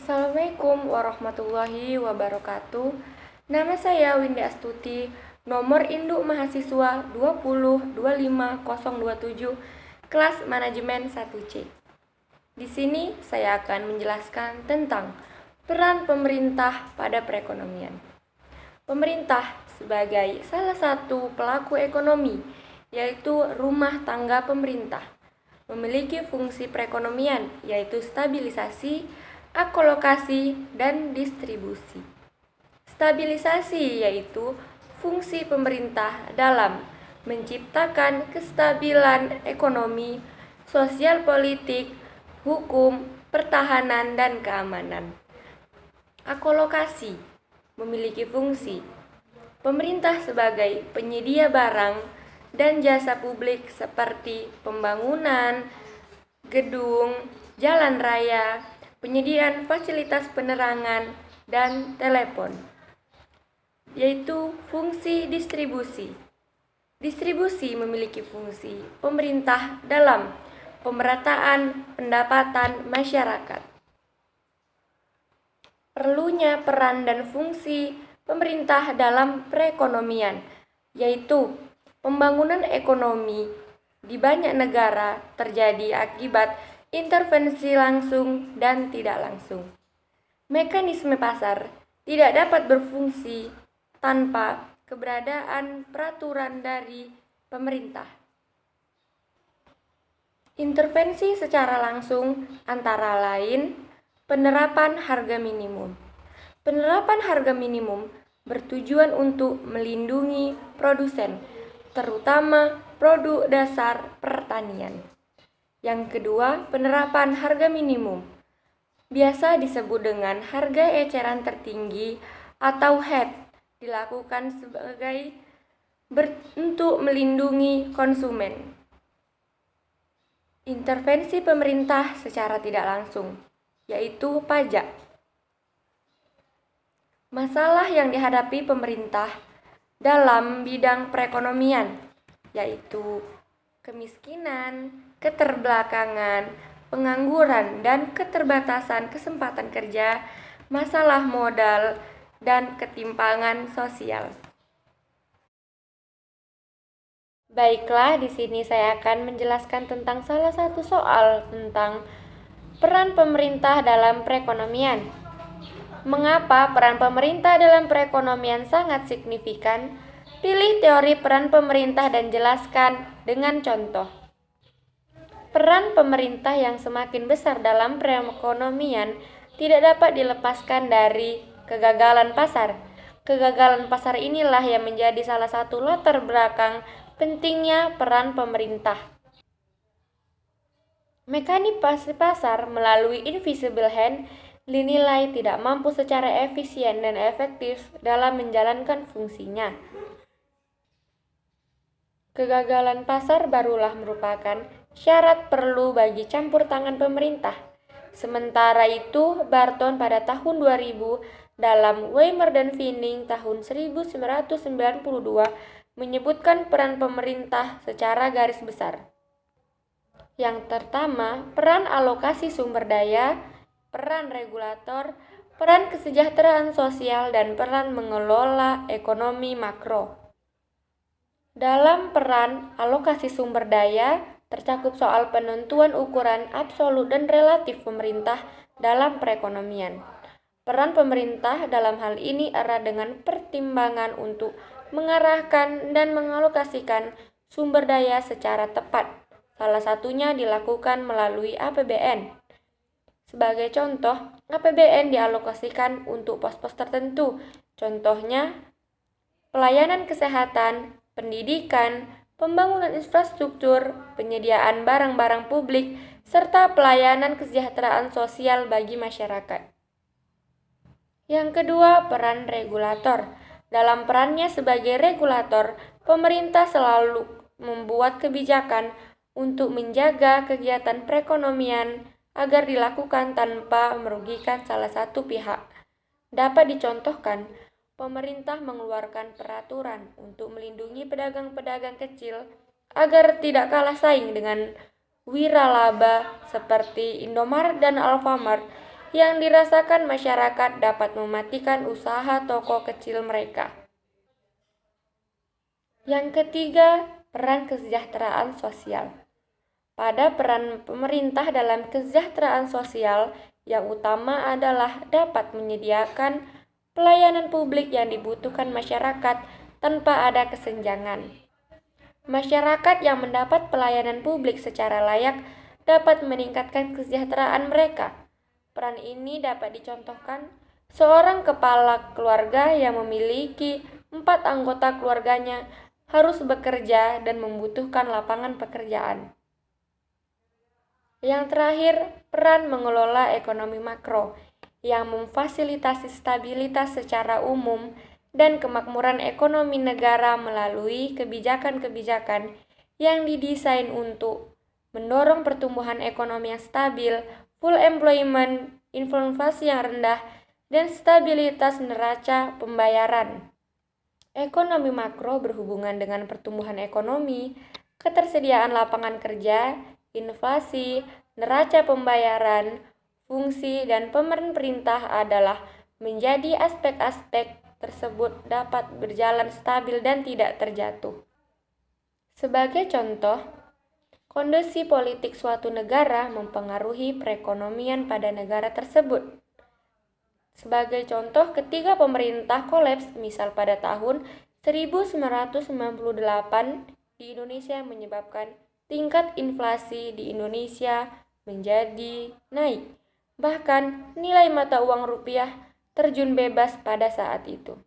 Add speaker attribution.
Speaker 1: Assalamualaikum warahmatullahi wabarakatuh. Nama saya Windy Astuti, nomor induk mahasiswa 2025027, kelas manajemen 1C. Di sini saya akan menjelaskan tentang peran pemerintah pada perekonomian. Pemerintah sebagai salah satu pelaku ekonomi, yaitu rumah tangga pemerintah, memiliki fungsi perekonomian, yaitu stabilisasi, akolokasi, dan distribusi. Stabilisasi yaitu fungsi pemerintah dalam menciptakan kestabilan ekonomi, sosial politik, hukum, pertahanan, dan keamanan. Akolokasi memiliki fungsi pemerintah sebagai penyedia barang dan jasa publik seperti pembangunan gedung, jalan raya, penyediaan fasilitas penerangan, dan telepon, yaitu fungsi distribusi. Distribusi memiliki fungsi pemerintah dalam pemerataan pendapatan masyarakat. Perlunya peran dan fungsi pemerintah dalam perekonomian, yaitu pembangunan ekonomi di banyak negara terjadi akibat intervensi langsung dan tidak langsung. Mekanisme pasar tidak dapat berfungsi tanpa keberadaan peraturan dari pemerintah. Intervensi secara langsung antara lain penerapan harga minimum. Penerapan harga minimum bertujuan untuk melindungi produsen, terutama produk dasar pertanian. Yang kedua, penerapan harga minimum. Biasa disebut dengan harga eceran tertinggi atau HET, dilakukan sebagai untuk melindungi konsumen. Intervensi pemerintah secara tidak langsung, yaitu pajak. Masalah yang dihadapi pemerintah dalam bidang perekonomian, yaitu kemiskinan, keterbelakangan, pengangguran, dan keterbatasan kesempatan kerja, masalah modal, dan ketimpangan sosial. Baiklah, di sini saya akan menjelaskan tentang salah satu soal tentang peran pemerintah dalam perekonomian. Mengapa peran pemerintah dalam perekonomian sangat signifikan? Pilih teori peran pemerintah dan jelaskan dengan contoh. Peran pemerintah yang semakin besar dalam perekonomian tidak dapat dilepaskan dari kegagalan pasar. Kegagalan pasar inilah yang menjadi salah satu latar belakang pentingnya peran pemerintah. Mekanisme pasar melalui invisible hand dinilai tidak mampu secara efisien dan efektif dalam menjalankan fungsinya. Kegagalan pasar barulah merupakan syarat perlu bagi campur tangan pemerintah. Sementara itu, Barton pada tahun 2000 dalam Weimer dan Vining tahun 1992 menyebutkan peran pemerintah secara garis besar. Yang pertama, peran alokasi sumber daya, peran regulator, peran kesejahteraan sosial, dan peran mengelola ekonomi makro. Dalam peran alokasi sumber daya, tercakup soal penentuan ukuran absolut dan relatif pemerintah dalam perekonomian. Peran pemerintah dalam hal ini erat dengan pertimbangan untuk mengarahkan dan mengalokasikan sumber daya secara tepat. Salah satunya dilakukan melalui APBN. Sebagai contoh, APBN dialokasikan untuk pos-pos tertentu. Contohnya, pelayanan kesehatan, pendidikan, pembangunan infrastruktur, penyediaan barang-barang publik, serta pelayanan kesejahteraan sosial bagi masyarakat. Yang kedua, peran regulator. Dalam perannya sebagai regulator, pemerintah selalu membuat kebijakan untuk menjaga kegiatan perekonomian agar dilakukan tanpa merugikan salah satu pihak. Dapat dicontohkan, pemerintah mengeluarkan peraturan untuk melindungi pedagang-pedagang kecil agar tidak kalah saing dengan wiralaba seperti Indomaret dan Alfamart yang dirasakan masyarakat dapat mematikan usaha toko kecil mereka. Yang ketiga, peran kesejahteraan sosial. Pada peran pemerintah dalam kesejahteraan sosial, yang utama adalah dapat menyediakan pelayanan publik yang dibutuhkan masyarakat tanpa ada kesenjangan. Masyarakat yang mendapat pelayanan publik secara layak dapat meningkatkan kesejahteraan mereka. Peran ini dapat dicontohkan seorang kepala keluarga yang memiliki 4 anggota keluarganya harus bekerja dan membutuhkan lapangan pekerjaan. Yang terakhir, peran mengelola ekonomi makro yang memfasilitasi stabilitas secara umum dan kemakmuran ekonomi negara melalui kebijakan-kebijakan yang didesain untuk mendorong pertumbuhan ekonomi yang stabil, full employment, inflasi yang rendah, dan stabilitas neraca pembayaran. Ekonomi makro berhubungan dengan pertumbuhan ekonomi, ketersediaan lapangan kerja, inflasi, neraca pembayaran, fungsi, dan peran pemerintah adalah menjadi aspek-aspek tersebut dapat berjalan stabil dan tidak terjatuh. Sebagai contoh, kondisi politik suatu negara mempengaruhi perekonomian pada negara tersebut. Sebagai contoh, ketika pemerintah kolaps, misal pada tahun 1998 di Indonesia menyebabkan tingkat inflasi di Indonesia menjadi naik. Bahkan nilai mata uang rupiah terjun bebas pada saat itu.